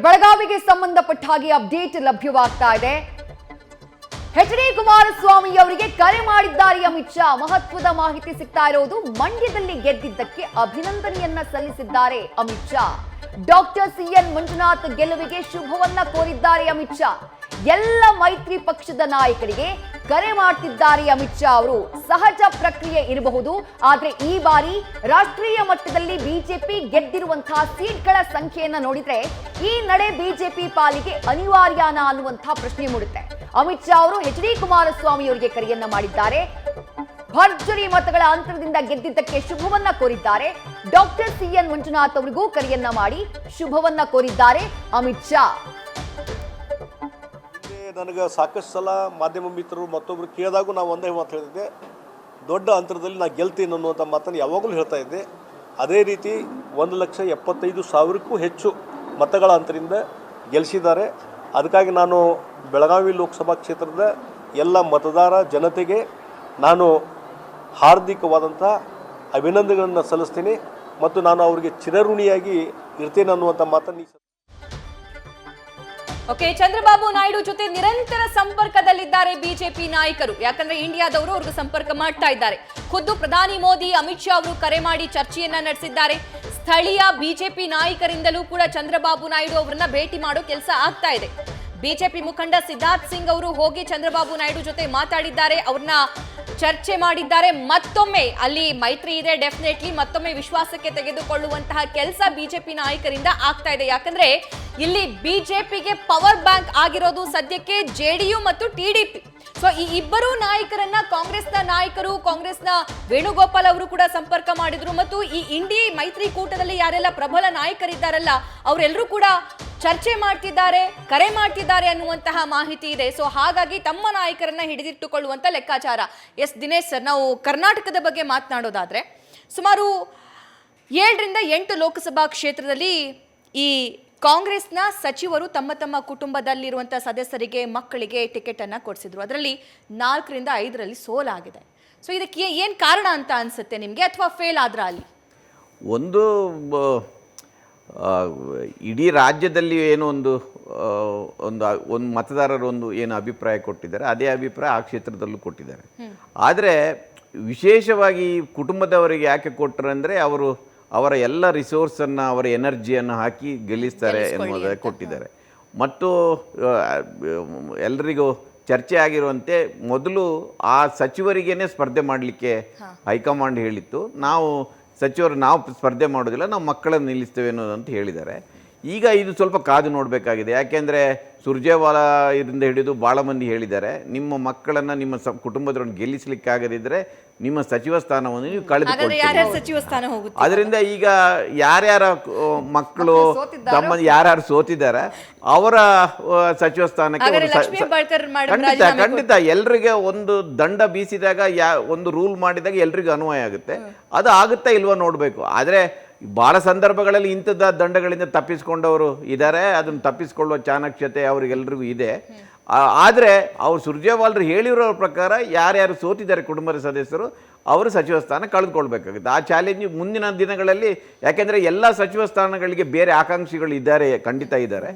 ಬೆಳಗಾವಿಗೆ ಸಂಬಂಧಪಟ್ಟ ಹಾಗೆ ಅಪ್ಡೇಟ್ ಲಭ್ಯವಾಗ್ತಾ ಇದೆ. ಎಚ್.ಡಿ. ಕುಮಾರಸ್ವಾಮಿ ಅವರಿಗೆ ಕರೆ ಮಾಡಿದ್ದಾರೆ ಅಮಿತ್ ಶಾ. ಮಹತ್ವದ ಮಾಹಿತಿ ಸಿಗ್ತಾ ಇರೋದು. ಮಂಡ್ಯದಲ್ಲಿ ಗೆದ್ದಿದ್ದಕ್ಕೆ ಅಭಿನಂದನೆಯನ್ನ ಸಲ್ಲಿಸಿದ್ದಾರೆ ಅಮಿತ್ ಶಾ. Doctor C N. ಮಂಜುನಾಥ್ ಗೆಲುವಿಗೆ ಶುಭವನ್ನ ಕೋರಿದ್ದಾರೆ ಅಮಿತ್ ಶಾ. ಎಲ್ಲ ಮೈತ್ರಿ ಪಕ್ಷದ ನಾಯಕರಿಗೆ ಕರೆ ಮಾಡ್ತಿದ್ದಾರೆ ಅಮಿತ್ ಶಾ ಅವರು. ಸಹಜ ಪ್ರಕ್ರಿಯೆ ಇರಬಹುದು, ಆದ್ರೆ ಈ ಬಾರಿ ರಾಷ್ಟ್ರೀಯ ಮಟ್ಟದಲ್ಲಿ ಬಿಜೆಪಿ ಗೆದ್ದಿರುವಂತಹ ಸೀಟ್ಗಳ ಸಂಖ್ಯೆಯನ್ನ ನೋಡಿದ್ರೆ ಈ ನಡೆ ಬಿಜೆಪಿ ಪಾಲಿಗೆ ಅನಿವಾರ್ಯನಾ ಅನ್ನುವಂತಹ ಪ್ರಶ್ನೆ ಮೂಡುತ್ತೆ. ಅಮಿತ್ ಶಾ ಅವರು ಎಚ್.ಡಿ. ಕುಮಾರಸ್ವಾಮಿ ಅವರಿಗೆ ಕರೆಯನ್ನ ಮಾಡಿದ್ದಾರೆ. ಭರ್ಜರಿ ಮತಗಳ ಅಂತರದಿಂದ ಗೆದ್ದಿದ್ದಕ್ಕೆ ಶುಭವನ್ನ ಕೋರಿದ್ದಾರೆ. Doctor C N. ಮಂಜುನಾಥ್ ಅವರಿಗೂ ಕರೆಯನ್ನ ಮಾಡಿ ಶುಭವನ್ನ ಕೋರಿದ್ದಾರೆ ಅಮಿತ್ ಶಾ. ನನಗೆ ಸಾಕಷ್ಟು ಸಲ ಮಾಧ್ಯಮ ಮಿತ್ರರು ಮತ್ತೊಬ್ಬರು ಕೇಳಿದಾಗೂ ನಾವು ಒಂದೇ ಮಾತು ಹೇಳ್ತಿದ್ದೆ, ದೊಡ್ಡ ಅಂತರದಲ್ಲಿ ನಾನು ಗೆಲ್ತೀನಿ ಅನ್ನುವಂಥ ಮಾತನ್ನು ಯಾವಾಗಲೂ ಹೇಳ್ತಾ ಇದ್ದೆ. ಅದೇ ರೀತಿ 1,75,000ಕ್ಕೂ ಹೆಚ್ಚು ಮತಗಳ ಅಂತರದಿಂದ ಗೆಲ್ಲಿಸಿದ್ದಾರೆ. ಅದಕ್ಕಾಗಿ ನಾನು ಬೆಳಗಾವಿ ಲೋಕಸಭಾ ಕ್ಷೇತ್ರದ ಎಲ್ಲ ಮತದಾರ ಜನತೆಗೆ ನಾನು ಹಾರ್ದಿಕವಾದಂಥ ಅಭಿನಂದನೆಗಳನ್ನು ಸಲ್ಲಿಸ್ತೀನಿ ಮತ್ತು ನಾನು ಅವರಿಗೆ ಚಿರಋಣಿಯಾಗಿ ಇರ್ತೇನೆ ಅನ್ನುವಂಥ ಮಾತನ್ನು ಓಕೆ, ಚಂದ್ರಬಾಬು ನಾಯ್ಡು ಜೊತೆ ನಿರಂತರ ಸಂಪರ್ಕದಲ್ಲಿದ್ದಾರೆ ಬಿಜೆಪಿ ನಾಯಕರು. ಯಾಕಂದ್ರೆ ಇಂಡಿಯಾದವರು ಅವ್ರಿಗೆ ಸಂಪರ್ಕ ಮಾಡ್ತಾ ಇದ್ದಾರೆ. ಖುದ್ದು ಪ್ರಧಾನಿ ಮೋದಿ, ಅಮಿತ್ ಶಾ ಅವರು ಕರೆ ಮಾಡಿ ಚರ್ಚೆಯನ್ನ ನಡೆಸಿದ್ದಾರೆ. ಸ್ಥಳೀಯ ಬಿಜೆಪಿ ನಾಯಕರಿಂದಲೂ ಕೂಡ ಚಂದ್ರಬಾಬು ನಾಯ್ಡು ಅವರನ್ನ ಭೇಟಿ ಮಾಡೋ ಕೆಲಸ ಆಗ್ತಾ ಇದೆ. ಬಿಜೆಪಿ ಮುಖಂಡ ಸಿದ್ಧಾರ್ಥ್ ಸಿಂಗ್ ಅವರು ಹೋಗಿ ಚಂದ್ರಬಾಬು ನಾಯ್ಡು ಜೊತೆ ಮಾತಾಡಿದ್ದಾರೆ, ಅವ್ರನ್ನ ಚರ್ಚೆ ಮಾಡಿದ್ದಾರೆ. ಮತ್ತೊಮ್ಮೆ ಅಲ್ಲಿ ಮೈತ್ರಿ ಇದೆ, ಡೆಫಿನೆಟ್ಲಿ ಮತ್ತೊಮ್ಮೆ ವಿಶ್ವಾಸಕ್ಕೆ ತೆಗೆದುಕೊಳ್ಳುವಂತಹ ಕೆಲಸ ಬಿಜೆಪಿ ನಾಯಕರಿಂದ ಆಗ್ತಾ ಇದೆ. ಯಾಕಂದ್ರೆ ಇಲ್ಲಿ ಬಿಜೆಪಿಗೆ ಪವರ್ ಬ್ಯಾಂಕ್ ಆಗಿರೋದು ಸದ್ಯಕ್ಕೆ ಜೆಡಿಯು ಮತ್ತು ಟಿಡಿಪಿ. ಸೊ ಈ ಇಬ್ಬರು ನಾಯಕರನ್ನ ಕಾಂಗ್ರೆಸ್ನ ನಾಯಕರು, ಕಾಂಗ್ರೆಸ್ನ ವೇಣುಗೋಪಾಲ್ ಅವರು ಕೂಡ ಸಂಪರ್ಕ ಮಾಡಿದ್ರು. ಮತ್ತು ಈ ಇಂಡಿ ಮೈತ್ರಿಕೂಟದಲ್ಲಿ ಯಾರೆಲ್ಲ ಪ್ರಬಲ ನಾಯಕರಿದ್ದಾರಲ್ಲ ಅವರೆಲ್ಲರೂ ಕೂಡ ಚರ್ಚೆ ಮಾಡ್ತಿದ್ದಾರೆ, ಕರೆ ಮಾಡ್ತಿದ್ದಾರೆ ಅನ್ನುವಂತಹ ಮಾಹಿತಿ ಇದೆ. ಸೊ ಹಾಗಾಗಿ ತಮ್ಮ ನಾಯಕರನ್ನ ಹಿಡಿದಿಟ್ಟುಕೊಳ್ಳುವಂತ ಲೆಕ್ಕಾಚಾರ. ಎಸ್ ದಿನೇಶ್ ಸರ್, ನಾವು ಕರ್ನಾಟಕದ ಬಗ್ಗೆ ಮಾತನಾಡೋದಾದ್ರೆ ಸುಮಾರು 7ರಿಂದ 8 ಲೋಕಸಭಾ ಕ್ಷೇತ್ರದಲ್ಲಿ ಈ ಕಾಂಗ್ರೆಸ್ನ ಸಚಿವರು ತಮ್ಮ ತಮ್ಮ ಕುಟುಂಬದಲ್ಲಿರುವಂತಹ ಸದಸ್ಯರಿಗೆ, ಮಕ್ಕಳಿಗೆ ಟಿಕೆಟ್ ಅನ್ನ ಕೊಡಿಸಿದ್ರು. ಅದರಲ್ಲಿ 4ರಿಂದ 5ರಲ್ಲಿ ಸೋಲಾಗಿದೆ. ಸೊ ಇದಕ್ಕೆ ಏನ್ ಕಾರಣ ಅಂತ ಅನ್ಸುತ್ತೆ ನಿಮ್ಗೆ, ಅಥವಾ ಫೇಲ್ ಆದ್ರ ಅಲ್ಲಿ? ಒಂದು ಇಡೀ ರಾಜ್ಯದಲ್ಲಿ ಏನೋ ಒಂದು ಮತದಾರರು ಏನು ಅಭಿಪ್ರಾಯ ಕೊಟ್ಟಿದ್ದಾರೆ, ಅದೇ ಅಭಿಪ್ರಾಯ ಆ ಕ್ಷೇತ್ರದಲ್ಲೂ ಕೊಟ್ಟಿದ್ದಾರೆ. ಆದರೆ ವಿಶೇಷವಾಗಿ ಕುಟುಂಬದವರಿಗೆ ಯಾಕೆ ಕೊಟ್ಟರು ಅಂದರೆ ಅವರ ಎಲ್ಲ ರಿಸೋರ್ಸನ್ನು, ಅವರ ಎನರ್ಜಿಯನ್ನು ಹಾಕಿ ಗೆಲ್ಲಿಸ್ತಾರೆ ಎನ್ನುವುದಕ್ಕೆ ಕೊಟ್ಟಿದ್ದಾರೆ. ಮತ್ತು ಎಲ್ಲರಿಗೂ ಚರ್ಚೆ ಆಗಿರುವಂತೆ ಮೊದಲು ಆ ಸಚಿವರಿಗೇನೆ ಸ್ಪರ್ಧೆ ಮಾಡಲಿಕ್ಕೆ ಹೈಕಮಾಂಡ್ ಹೇಳಿತ್ತು. ನಾವು ಸ್ಪರ್ಧೆ ಮಾಡೋದಿಲ್ಲ, ನಾವು ಮಕ್ಕಳನ್ನು ನಿಲ್ಲಿಸ್ತೇವೆ ಅನ್ನೋದಂತ ಹೇಳಿದ್ದಾರೆ. ಈಗ ಇದು ಸ್ವಲ್ಪ ಕಾದು ನೋಡಬೇಕಾಗಿದೆ. ಯಾಕೆಂದರೆ ಸುರ್ಜೇವಾಲಾ ಇದರಿಂದ ಹಿಡಿದು ಭಾಳ ಮಂದಿ ಹೇಳಿದ್ದಾರೆ, ನಿಮ್ಮ ಮಕ್ಕಳನ್ನು ನಿಮ್ಮ ಕುಟುಂಬದವರನ್ನು ಗೆಲ್ಲಿಸಲಿಕ್ಕಾಗದಿದ್ದರೆ ನಿಮ್ಮ ಸಚಿವ ಸ್ಥಾನವನ್ನು ನೀವು ಕಳೆದುಕೊಳ್ತೀರಿ. ಅದರಿಂದ ಈಗ ಯಾರ್ಯಾರ ಮಕ್ಕಳು ಯಾರ್ಯಾರು ಸೋತಿದ್ದಾರೆ ಅವರ ಸಚಿವ ಸ್ಥಾನಕ್ಕೆ ಖಂಡಿತ ಎಲ್ರಿಗೆ ಒಂದು ದಂಡ ಬೀಸಿದಾಗ ಒಂದು ರೂಲ್ ಮಾಡಿದಾಗ ಎಲ್ರಿಗೂ ಅನ್ವಯ ಆಗುತ್ತೆ. ಅದು ಆಗುತ್ತಾ ಇಲ್ವೋ ನೋಡಬೇಕು. ಆದರೆ ಭಾಳ ಸಂದರ್ಭಗಳಲ್ಲಿ ಇಂಥದ್ದ ದಂಡಗಳಿಂದ ತಪ್ಪಿಸ್ಕೊಂಡವರು ಇದ್ದಾರೆ. ಅದನ್ನು ತಪ್ಪಿಸ್ಕೊಳ್ಳುವ ಚಾಣಕ್ಷತೆ ಅವರಿಗೆಲ್ರಿಗೂ ಇದೆ. ಆದರೆ ಅವರು ಸುರ್ಜೇವಾಲರು ಹೇಳಿರೋ ಪ್ರಕಾರ ಯಾರ್ಯಾರು ಸೋತಿದ್ದಾರೆ ಕುಟುಂಬದ ಸದಸ್ಯರು ಅವರು ಸಚಿವ ಸ್ಥಾನ ಕಳೆದುಕೊಳ್ಬೇಕಾಗುತ್ತೆ. ಆ ಚಾಲೆಂಜ್ ಮುಂದಿನ ದಿನಗಳಲ್ಲಿ, ಯಾಕೆಂದರೆ ಎಲ್ಲ ಸಚಿವ ಸ್ಥಾನಗಳಿಗೆ ಬೇರೆ ಆಕಾಂಕ್ಷಿಗಳು ಇದ್ದಾರೆ, ಖಂಡಿತ ಇದ್ದಾರೆ.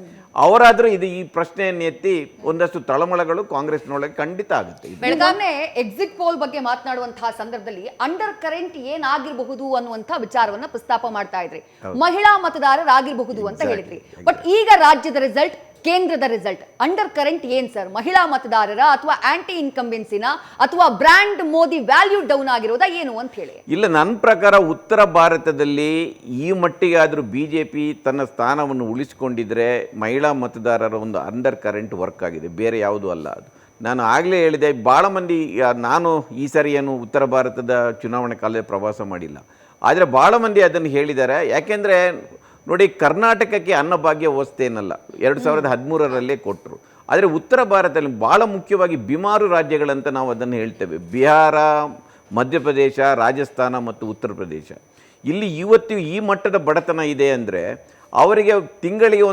ಅವರಾದರೂ ಈ ಪ್ರಶ್ನೆಯನ್ನು ಎತ್ತಿ ಒಂದಷ್ಟು ತಳಮಳಗಳು ಕಾಂಗ್ರೆಸ್ನೊಳಗೆ ಖಂಡಿತ ಆಗುತ್ತೆ. ಬೆಳಗಾವಿ ಎಕ್ಸಿಟ್ ಪೋಲ್ ಬಗ್ಗೆ ಮಾತನಾಡುವಂತಹ ಸಂದರ್ಭದಲ್ಲಿ ಅಂಡರ್ ಕರೆಂಟ್ ಏನಾಗಿರಬಹುದು ಅನ್ನುವಂತಹ ವಿಚಾರವನ್ನ ಪ್ರಸ್ತಾಪ ಮಾಡ್ತಾ ಇದ್ರಿ. ಮಹಿಳಾ ಮತದಾರರಾಗಿರಬಹುದು ಅಂತ ಹೇಳಿದ್ರಿ. ಬಟ್ ಈಗ ರಾಜ್ಯದ ರಿಸಲ್ಟ್, ಕೇಂದ್ರದ ರಿಸಲ್ಟ್, ಅಂಡರ್ ಕರೆಂಟ್ ಏನ್ ಸರ್? ಮಹಿಳಾ ಮತದಾರರ ಅಥವಾ ಆಂಟಿ ಇನ್ಕಂಬೆನ್ಸಿನ ಅಥವಾ ಬ್ರ್ಯಾಂಡ್ ಮೋದಿ ವ್ಯಾಲ್ಯೂ ಡೌನ್ ಆಗಿರೋದಾ ಏನು ಅಂತ ಹೇಳಿ? ಇಲ್ಲ, ನನ್ನ ಪ್ರಕಾರ ಉತ್ತರ ಭಾರತದಲ್ಲಿ ಈ ಮಟ್ಟಿಗೆ ಆದರೂ ಬಿಜೆಪಿ ತನ್ನ ಸ್ಥಾನವನ್ನು ಉಳಿಸಿಕೊಂಡಿದ್ರೆ ಮಹಿಳಾ ಮತದಾರರ ಒಂದು ಅಂಡರ್ ಕರೆಂಟ್ ವರ್ಕ್ ಆಗಿದೆ, ಬೇರೆ ಯಾವುದೂ ಅಲ್ಲ. ಅದು ನಾನು ಆಗಲೇ ಹೇಳಿದೆ. ಭಾಳ ಮಂದಿ, ನಾನು ಈ ಸರಿ ಏನು ಉತ್ತರ ಭಾರತದ ಚುನಾವಣೆ ಕಾಲದಲ್ಲಿ ಪ್ರವಾಸ ಮಾಡಿಲ್ಲ, ಆದರೆ ಭಾಳ ಮಂದಿ ಅದನ್ನು ಹೇಳಿದ್ದಾರೆ. ಯಾಕೆಂದರೆ ನೋಡಿ, ಕರ್ನಾಟಕಕ್ಕೆ ಅನ್ನಭಾಗ್ಯ ವ್ಯವಸ್ಥೆ ಏನಲ್ಲ, 2013ರಲ್ಲೇ ಕೊಟ್ಟರು. ಆದರೆ ಉತ್ತರ ಭಾರತದಲ್ಲಿ ಭಾಳ ಮುಖ್ಯವಾಗಿ ಬಿಮಾರು ರಾಜ್ಯಗಳಂತ ನಾವು ಅದನ್ನು ಹೇಳ್ತೇವೆ. ಬಿಹಾರ, ಮಧ್ಯಪ್ರದೇಶ, ರಾಜಸ್ಥಾನ ಮತ್ತು ಉತ್ತರ ಪ್ರದೇಶ. ಇಲ್ಲಿ ಇವತ್ತು ಈ ಮಟ್ಟದ ಬಡತನ ಇದೆ ಅಂದರೆ ಅವರಿಗೆ ತಿಂಗಳಿಗೆ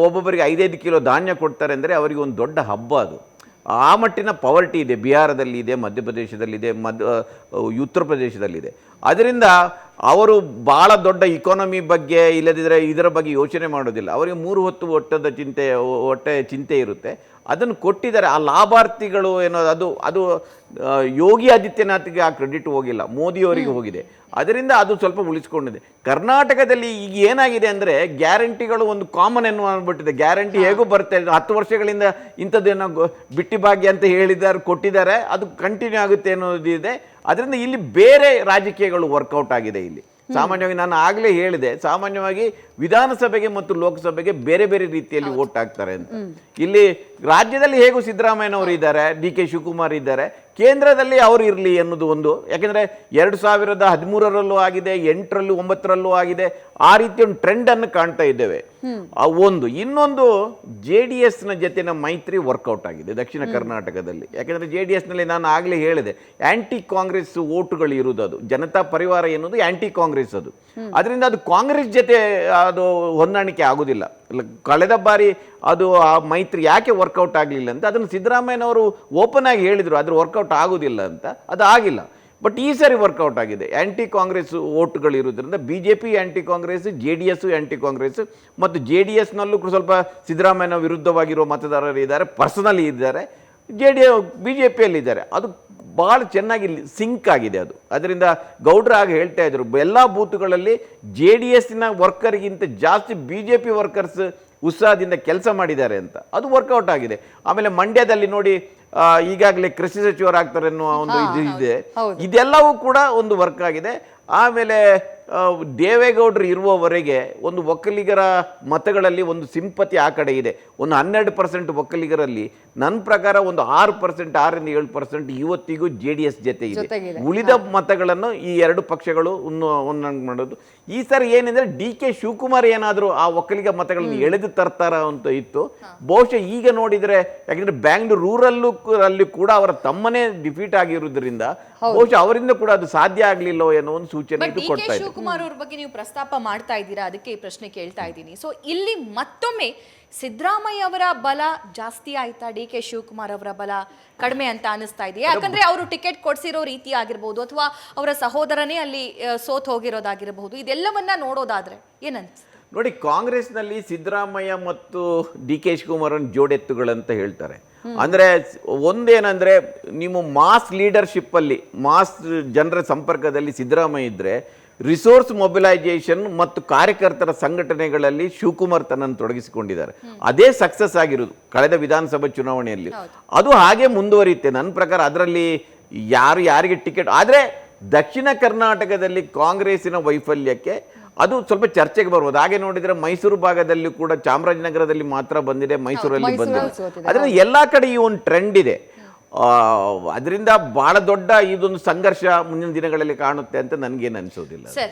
ಒಬ್ಬೊಬ್ಬರಿಗೆ 5-5 ಕಿಲೋ ಧಾನ್ಯ ಕೊಡ್ತಾರೆ ಅಂದರೆ ಅವರಿಗೆ ಒಂದು ದೊಡ್ಡ ಹಬ್ಬ ಅದು. ಆ ಮಟ್ಟಿನ ಪವರ್ಟಿ ಇದೆ. ಬಿಹಾರದಲ್ಲಿದೆ, ಮಧ್ಯಪ್ರದೇಶದಲ್ಲಿದೆ, ಉತ್ತರ ಪ್ರದೇಶದಲ್ಲಿದೆ. ಅದರಿಂದ ಅವರು ಭಾಳ ದೊಡ್ಡ ಇಕಾನಮಿ ಬಗ್ಗೆ ಇಲ್ಲದಿದ್ದರೆ ಇದರ ಬಗ್ಗೆ ಯೋಚನೆ ಮಾಡೋದಿಲ್ಲ. ಅವರಿಗೆ 3 ಹೊತ್ತು ಹೊಟ್ಟೆ ಚಿಂತೆ ಇರುತ್ತೆ. ಅದನ್ನು ಕೊಟ್ಟಿದ್ದಾರೆ. ಆ ಲಾಭಾರ್ಥಿಗಳು ಏನೋ ಅದು ಯೋಗಿ ಆದಿತ್ಯನಾಥ್ಗೆ ಆ ಕ್ರೆಡಿಟ್ ಹೋಗಿಲ್ಲ, ಮೋದಿಯವರಿಗೆ ಹೋಗಿದೆ. ಅದರಿಂದ ಅದು ಸ್ವಲ್ಪ ಉಳಿಸ್ಕೊಂಡಿದೆ. ಕರ್ನಾಟಕದಲ್ಲಿ ಈಗ ಏನಾಗಿದೆ ಅಂದರೆ ಗ್ಯಾರಂಟಿಗಳು ಒಂದು ಕಾಮನ್ ಎನ್ನುವಂದ್ಬಿಟ್ಟಿದೆ. ಗ್ಯಾರಂಟಿ ಹೇಗೂ ಬರ್ತಾ ಇದೆ, 10 ವರ್ಷಗಳಿಂದ ಇಂಥದ್ದೇನೋ ಬಿಟ್ಟಿ ಭಾಗ್ಯ ಅಂತ ಹೇಳಿದ್ದಾರೆ, ಕೊಟ್ಟಿದ್ದಾರೆ, ಅದು ಕಂಟಿನ್ಯೂ ಆಗುತ್ತೆ ಅನ್ನೋದಿದೆ. ಅದರಿಂದ ಇಲ್ಲಿ ಬೇರೆ ರಾಜಕೀಯಗಳು ವರ್ಕೌಟ್ ಆಗಿದೆ. ಇಲ್ಲಿ ಸಾಮಾನ್ಯವಾಗಿ ನಾನು ಆಗಲೇ ಹೇಳಿದೆ, ಸಾಮಾನ್ಯವಾಗಿ ವಿಧಾನಸಭೆಗೆ ಮತ್ತು ಲೋಕಸಭೆಗೆ ಬೇರೆ ಬೇರೆ ರೀತಿಯಲ್ಲಿ ವೋಟ್ ಹಾಕ್ತಾರೆ ಅಂತ. ಇಲ್ಲಿ ರಾಜ್ಯದಲ್ಲಿ ಹೇಗೂ ಸಿದ್ದರಾಮಯ್ಯನವರು ಇದ್ದಾರೆ, ಡಿ ಕೆ ಶಿವಕುಮಾರ್ ಇದ್ದಾರೆ, ಕೇಂದ್ರದಲ್ಲಿ ಅವರು ಇರಲಿ ಅನ್ನೋದು ಒಂದು. ಯಾಕೆಂದರೆ 2013ರಲ್ಲೂ ಆಗಿದೆ, 8ರಲ್ಲೂ 9ರಲ್ಲೂ ಆಗಿದೆ. ಆ ರೀತಿ ಒಂದು ಟ್ರೆಂಡನ್ನು ಕಾಣ್ತಾ ಇದ್ದೇವೆ. ಒಂದು ಇನ್ನೊಂದು JDSನ ಜೊತೆನ ಮೈತ್ರಿ ವರ್ಕೌಟ್ ಆಗಿದೆ ದಕ್ಷಿಣ ಕರ್ನಾಟಕದಲ್ಲಿ. ಯಾಕೆಂದರೆ JDSನಲ್ಲಿ ನಾನು ಆಗಲೇ ಹೇಳಿದೆ, ಆ್ಯಂಟಿ ಕಾಂಗ್ರೆಸ್ ಓಟುಗಳು ಇರುವುದು. ಅದು ಜನತಾ ಪರಿವಾರ ಎನ್ನುವುದು ಆ್ಯಂಟಿ ಕಾಂಗ್ರೆಸ್. ಅದು ಅದರಿಂದ ಅದು ಕಾಂಗ್ರೆಸ್ ಜೊತೆ ಅದು ಹೊಂದಾಣಿಕೆ ಆಗೋದಿಲ್ಲ. ಕಳೆದ ಬಾರಿ ಅದು ಆ ಮೈತ್ರಿ ಯಾಕೆ ವರ್ಕೌಟ್ ಆಗಲಿಲ್ಲ ಅಂತ ಅದನ್ನು ಸಿದ್ದರಾಮಯ್ಯನವರು ಓಪನ್ ಆಗಿ ಹೇಳಿದರು, ಅದ್ರ ವರ್ಕೌಟ್ ಆಗೋದಿಲ್ಲ ಅಂತ. ಅದು ಆಗಿಲ್ಲ. ಬಟ್ ಈ ಸಾರಿ ವರ್ಕೌಟ್ ಆಗಿದೆ. ಆ್ಯಂಟಿ ಕಾಂಗ್ರೆಸ್ ಓಟುಗಳು ಇರೋದ್ರಿಂದ BJP ಆ್ಯಂಟಿ ಕಾಂಗ್ರೆಸ್, JDS ಆ್ಯಂಟಿ ಕಾಂಗ್ರೆಸ್, ಮತ್ತು JDSನಲ್ಲೂ ಸ್ವಲ್ಪ ಸಿದ್ದರಾಮಯ್ಯನ ವಿರುದ್ಧವಾಗಿರೋ ಮತದಾರರು ಇದ್ದಾರೆ, ಪರ್ಸನಲಿ ಇದ್ದಾರೆ, BJPಯಲ್ಲಿದ್ದಾರೆ. ಅದು ಭಾಳ ಚೆನ್ನಾಗಿ ಸಿಂಕ್ ಆಗಿದೆ ಅದು. ಅದರಿಂದ ಗೌಡ್ರ ಆಗ ಹೇಳ್ತಾ ಇದ್ರು, ಎಲ್ಲ ಬೂತುಗಳಲ್ಲಿ JDSನ ವರ್ಕರ್ಗಿಂತ ಜಾಸ್ತಿ BJP ವರ್ಕರ್ಸ್ ಉತ್ಸಾಹದಿಂದ ಕೆಲಸ ಮಾಡಿದ್ದಾರೆ ಅಂತ. ಅದು ವರ್ಕೌಟ್ ಆಗಿದೆ. ಆಮೇಲೆ ಮಂಡ್ಯದಲ್ಲಿ ನೋಡಿ, ಈಗಾಗಲೇ ಕೃಷಿ ಸಚಿವರಾಗ್ತಾರೆ ಅನ್ನುವ ಒಂದು ಇದು ಇದೆ. ಇದೆಲ್ಲವೂ ಕೂಡ ಒಂದು ವರ್ಕ್ ಆಗಿದೆ. ಆಮೇಲೆ ದೇವೇಗೌಡರು ಇರುವವರೆಗೆ ಒಂದು ಒಕ್ಕಲಿಗರ ಮತಗಳಲ್ಲಿ ಒಂದು ಸಿಂಪತಿ ಆ ಕಡೆ ಇದೆ. ಒಂದು 12% ಒಕ್ಕಲಿಗರಲ್ಲಿ ನನ್ನ ಪ್ರಕಾರ ಒಂದು 6%, 6ರಿಂದ 7% ಇವತ್ತಿಗೂ JDS ಜೊತೆ ಇದೆ. ಉಳಿದ ಮತಗಳನ್ನು ಈ 2 ಪಕ್ಷಗಳು ಒಂದೊಂದು ಮಾಡೋದು. ಈ ಸಾರಿ ಏನೆಂದರೆ DK ಶಿವಕುಮಾರ್ ಏನಾದರೂ ಆ ಒಕ್ಕಲಿಗ ಮತಗಳನ್ನು ಎಳೆದು ತರ್ತಾರ ಅಂತ ಇತ್ತು. ಬಹುಶಃ ಈಗ ನೋಡಿದರೆ, ಯಾಕೆಂದರೆ ಬ್ಯಾಂಗ್ಳೂರು ರೂರಲ್ಲೂ ಅಲ್ಲಿ ಕೂಡ ಅವರ ತಮ್ಮನೇ ಡಿಫೀಟ್ ಆಗಿರುವುದರಿಂದ ಬಹುಶಃ ಅವರಿಂದ ಕೂಡ ಅದು ಸಾಧ್ಯ ಆಗಲಿಲ್ಲ ಅನ್ನೋ ಒಂದು ಸೂಚನೆ ಇದು ಕೊಡ್ತಾ ಇದೆ. ಶಿವಕುಮಾರ್ ಅವ್ರ ಬಗ್ಗೆ ನೀವು ಪ್ರಸ್ತಾಪ ಮಾಡ್ತಾ ಇದ್ದೀರಾ, ಅದಕ್ಕೆ ಈ ಪ್ರಶ್ನೆ ಕೇಳ್ತಾ ಇದ್ದೀನಿ. ಸೊ ಇಲ್ಲಿ ಮತ್ತೊಮ್ಮೆ ಸಿದ್ದರಾಮಯ್ಯ ಅವರ ಬಲ ಜಾಸ್ತಿ ಆಯ್ತಾ, DK ಶಿವಕುಮಾರ್ ಅವರ ಬಲ ಕಡಿಮೆ ಅಂತ ಅನಿಸ್ತಾ ಇದೆಯಾ? ಯಾಕಂದ್ರೆ ಅವರು ಟಿಕೆಟ್ ಕೊಡ್ಸಿರೋ ರೀತಿ ಆಗಿರ್ಬೋದು, ಅಥವಾ ಅವರ ಸಹೋದರನೇ ಅಲ್ಲಿ ಸೋತ್ ಹೋಗಿರೋದಾಗಿರಬಹುದು, ಇದೆಲ್ಲವನ್ನ ನೋಡೋದಾದ್ರೆ ಏನನ್ಸುತ್ತೆ? ನೋಡಿ, ಕಾಂಗ್ರೆಸ್ನಲ್ಲಿ ಸಿದ್ದರಾಮಯ್ಯ ಮತ್ತು DK ಶಿವಕುಮಾರ್ ಜೋಡೆತ್ತುಗಳಂತ ಹೇಳ್ತಾರೆ. ಅಂದರೆ ಒಂದೇನಂದರೆ, ನೀವು ಮಾಸ್ ಲೀಡರ್ಶಿಪ್ಪಲ್ಲಿ, ಮಾಸ್ ಜನರ ಸಂಪರ್ಕದಲ್ಲಿ ಸಿದ್ದರಾಮಯ್ಯ ಇದ್ದರೆ, ರಿಸೋರ್ಸ್ ಮೊಬಿಲೈಸೇಷನ್ ಮತ್ತು ಕಾರ್ಯಕರ್ತರ ಸಂಘಟನೆಗಳಲ್ಲಿ ಶಿವಕುಮಾರ್ ತನ್ನನ್ನು ತೊಡಗಿಸಿಕೊಂಡಿದ್ದಾರೆ. ಅದೇ ಸಕ್ಸಸ್ ಆಗಿರೋದು ಕಳೆದ ವಿಧಾನಸಭಾ ಚುನಾವಣೆಯಲ್ಲಿ. ಅದು ಹಾಗೆ ಮುಂದುವರಿಯುತ್ತೆ ನನ್ನ ಪ್ರಕಾರ. ಅದರಲ್ಲಿ ಯಾರಿಗೆ ಟಿಕೆಟ್, ಆದರೆ ದಕ್ಷಿಣ ಕರ್ನಾಟಕದಲ್ಲಿ ಕಾಂಗ್ರೆಸ್ಸಿನ ವೈಫಲ್ಯಕ್ಕೆ ಅದು ಸ್ವಲ್ಪ ಚರ್ಚೆಗೆ ಬರ್ಬೋದು. ಹಾಗೆ ನೋಡಿದರೆ ಮೈಸೂರು ಭಾಗದಲ್ಲಿ ಕೂಡ, ಚಾಮರಾಜನಗರದಲ್ಲಿ ಮಾತ್ರ ಬಂದಿದೆ, ಮೈಸೂರಲ್ಲಿ ಬಂದಿದೆ. ಅದರಿಂದ ಎಲ್ಲ ಕಡೆ ಈ ಒಂದು ಟ್ರೆಂಡ್ ಇದೆ. ಅದರಿಂದ ಬಹಳ ದೊಡ್ಡ ಇದೊಂದು ಸಂಘರ್ಷ ಮುಂದಿನ ದಿನಗಳಲ್ಲಿ ಕಾಣುತ್ತೆ ಅಂತ ನನಗೇನು ಅನಿಸೋದಿಲ್ಲ.